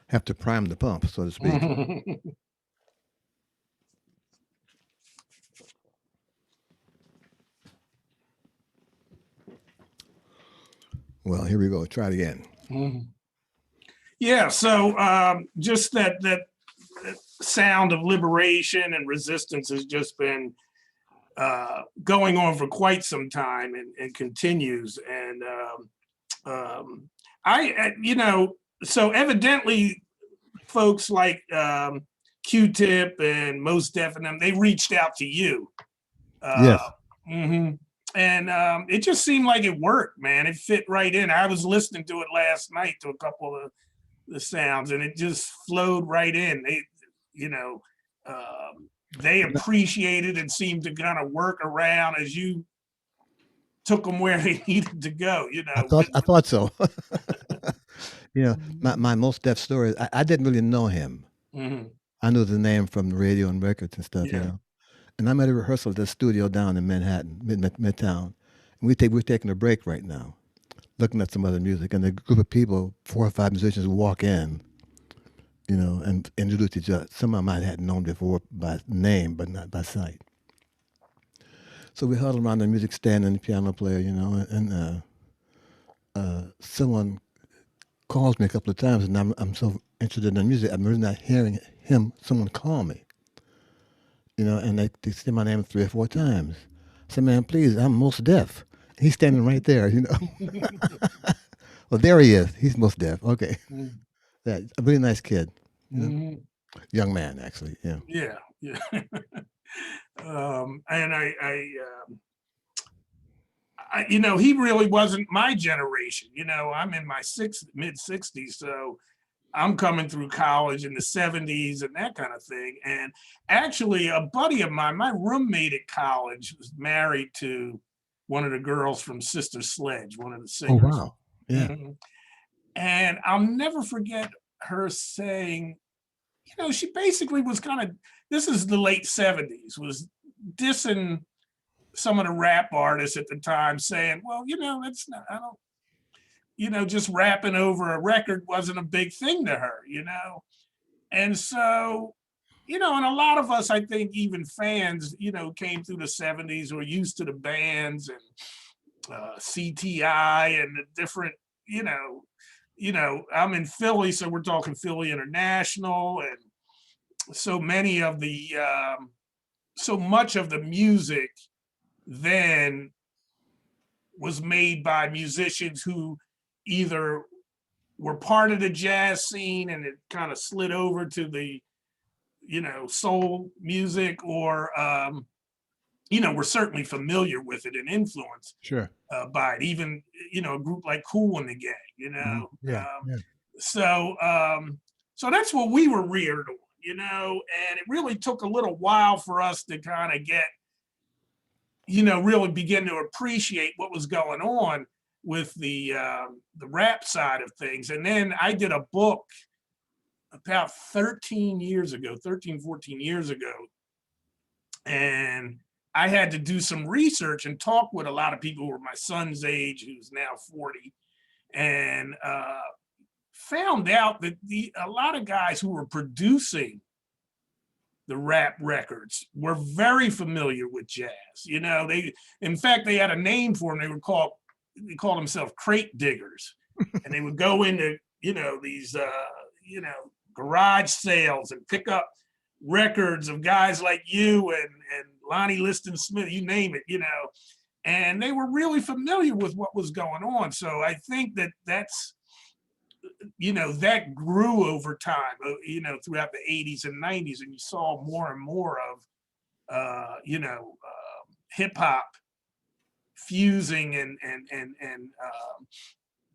have to prime the pump, so to speak. Well, here we go. Try it again. Yeah, so just that sound of liberation and resistance has just been going on for quite some time and continues. And so evidently folks like Q-Tip and Most Def and them, they reached out to you. Yes. Mhm. And it just seemed like it worked, man. It fit right in. I was listening to it last night to a couple of the sounds, and it just flowed right in. You know, they appreciated and seemed to kind of work around as you took them where they needed to go. I thought so. My most deaf story. I didn't really know him. Mhm. I knew the name from the radio and records and stuff. Yeah. And I'm at a rehearsal at the studio down in Manhattan, Midtown. And we're taking a break right now, looking at some other music, and a group of people, 4 or 5 musicians, walk in, and introduce each other. Some of them I hadn't known before by name, but not by sight. So we huddle around the music stand and the piano player, and someone calls me a couple of times, and I'm so interested in the music, I'm really not hearing someone call me, and they say my name 3 or 4 times. I said, man, please, I'm most deaf. He's standing right there. Well, there he is. He's most deaf. Okay. Yeah, a really nice kid. Mhm. Young man, actually. Yeah. Yeah, yeah. And he really wasn't my generation. I'm in my mid 60s, so I'm coming through college in the 70s and that kind of thing. And actually, a buddy of mine, my roommate at college, was married to one of the girls from Sister Sledge, one of the Oh, singers. wow. Yeah. And I'll never forget her saying, she basically was kind of, this is the late 70s, was dissing some of the rap artists at the time, saying, well, that's not, I don't, just rapping over a record wasn't a big thing to her. And so, and a lot of us, I think, even fans, came through the 70s, were used to the bands and CTI and the different, I'm in Philly, so we're talking Philly International, and so much of the music then was made by musicians who either were part of the jazz scene and it kind of slid over to the soul music, or were certainly familiar with it and influenced Sure. by it. Even a group like Kool and the Gang. Yeah. Yeah. So that's what we were reared on. And it really took a little while for us to kind of get really begin to appreciate what was going on with the rap side of things. And then I did a book about 13, 14 years ago. And I had to do some research and talk with a lot of people who were my son's age, who's now 40, and found out that a lot of guys who were producing the rap records were very familiar with jazz. In fact, they had a name for them. They called themselves crate diggers, and they would go into these garage sales and pick up records of guys like you and Lonnie Liston Smith, you name it, and they were really familiar with what was going on. So I think that's that grew over time, throughout the 80s and 90s, and you saw more and more of hip hop fusing and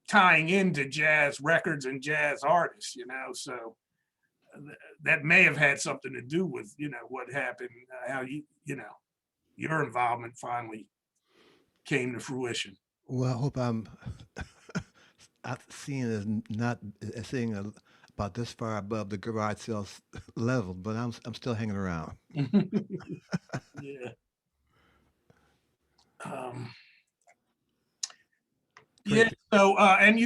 tying into jazz records and jazz artists. So that may have had something to do with what happened, how your involvement finally came to fruition. Well, I hope I'm seeing as not seeing about this far above the garage sales level, but I'm still hanging around. Yeah. Um, yeah. Great. So, and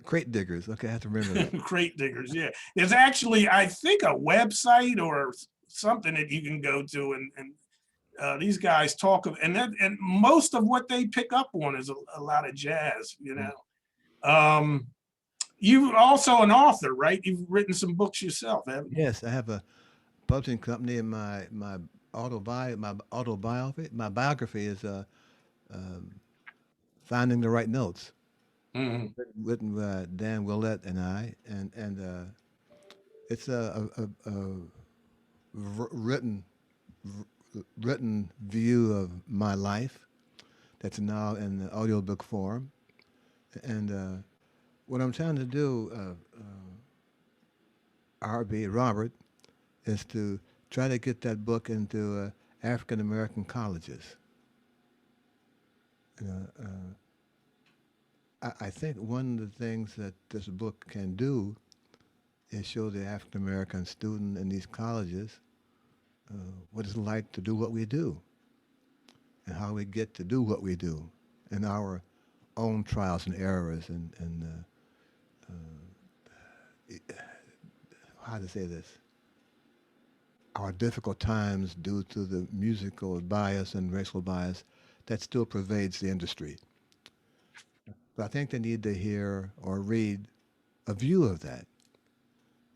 Crate diggers. Okay, I have to remember that. Crate diggers, yeah. There's actually, I think, a website or something that you can go to, and these guys talk of, and most of what they pick up on is a lot of jazz, you Mm. know. You also an author, right? You've written some books yourself, haven't you? Yes, I have a publishing company, and my biography is finding the right notes, Mhm. written by Dan Willett and I, and it's written written view of my life that's now in the audiobook form. And what I'm trying to do, RB Robert, is to try to get that book into African American colleges. I think one of the things that this book can do is show the African American student in these colleges what it's like to do what we do and how we get to do what we do and our own trials and errors and how to say this, our difficult times due to the musical bias and racial bias that still pervades the industry. But I think they need to hear or read a view of that.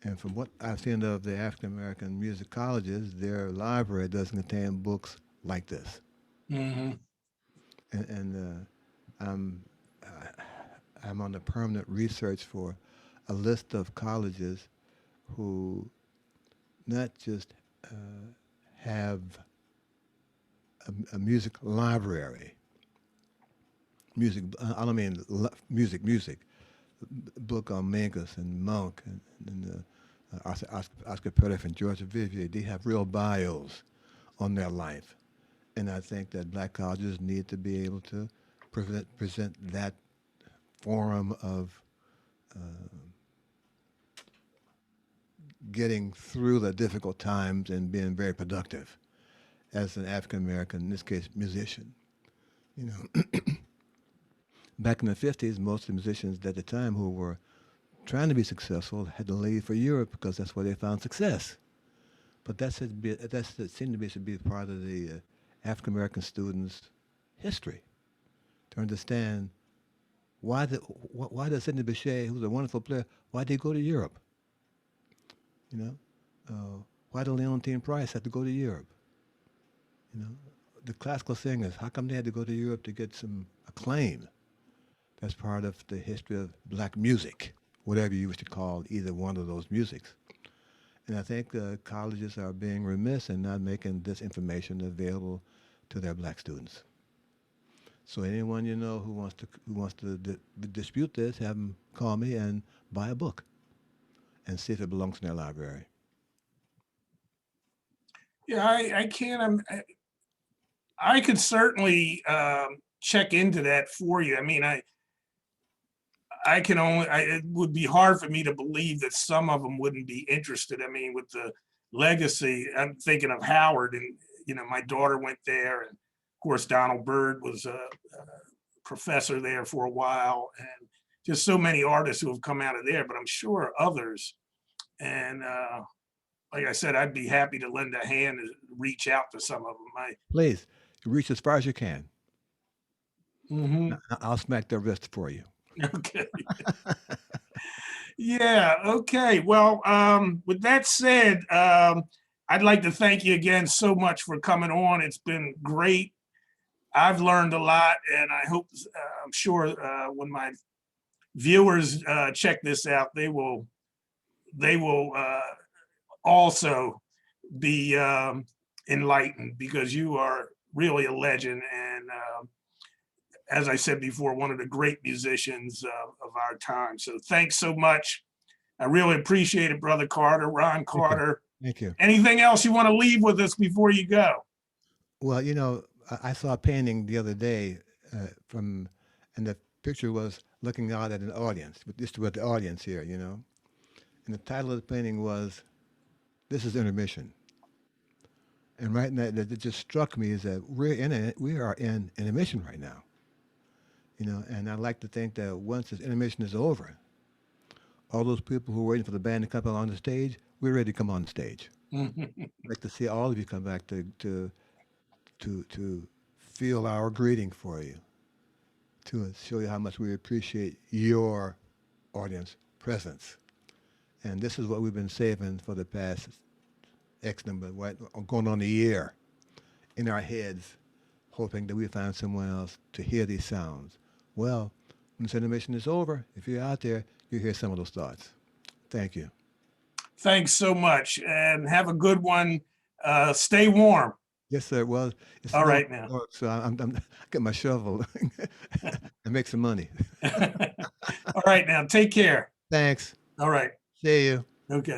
And from what I've seen of the African American music colleges, their library doesn't contain books like this. Mhm. And I'm on the permanent research for a list of colleges who not just have a music library, music. I don't mean music. Book on Mingus and Monk and Oscar Pereira and George Vivier. They have real bios on their life, and I think that black colleges need to be able to present that forum of getting through the difficult times and being very productive as an African American, in this case, musician. You know, back in the 50s, most of the musicians at the time who were trying to be successful had to leave for Europe because that's where they found success. But that seemed to be should be part of the African American students' history to understand why does Sidney Bechet, who's a wonderful player, why did he go to Europe? You know, why did Leontine Price have to go to Europe? You know, the classical singers, how come they had to go to Europe to get some acclaim? That's part of the history of black music, whatever you wish to call either one of those musics. And I think colleges are being remiss in not making this information available to their black students. So anyone you know who wants to dispute this, have them call me and buy a book and see if it belongs in their library. Yeah, I can't. I could certainly check into that for you. I mean, I can only. It would be hard for me to believe that some of them wouldn't be interested. I mean, with the legacy, I'm thinking of Howard, and my daughter went there, and of course Donald Byrd was a professor there for a while, and just so many artists who have come out of there. But I'm sure others, and like I said, I'd be happy to lend a hand and reach out to some of them. Please reach as far as you can. Mhm. I'll smack the wrist for you. Okay. Yeah. Okay. Well, with that said, I'd like to thank you again so much for coming on. It's been great. I've learned a lot, and I hope, I'm sure, when my viewers check this out, they will also be enlightened, because you are really a legend, and as I said before, one of the great musicians of our time. So thanks so much. I really appreciate it, Brother Carter, Ron Thank you. Carter. Thank you. Anything else you want to leave with us before you go? Well, I saw a painting the other day and the picture was looking out at an audience, with the audience here, and the title of the painting was "This is Intermission." And right now, that it just struck me is that we are in intermission right now. You know, and I like to think that once this intermission is over, all those people who are waiting for the band to come on the stage, we're ready to come on the stage. I'd like to see all of you come back to feel our greeting for you, to show you how much we appreciate your audience presence. And this is what we've been saving for the past X number, what, going on a year in our heads, hoping that we find someone else to hear these sounds. Well, when this intermission is over, if you're out there, you'll hear some of those thoughts. Thank you. Thanks so much, and have a good one. Stay warm. Yes, sir. Well, it's All snowing right now. in New York, so I get my shovel and make some money. All right now. Take care. Thanks. All right. See you. Okay.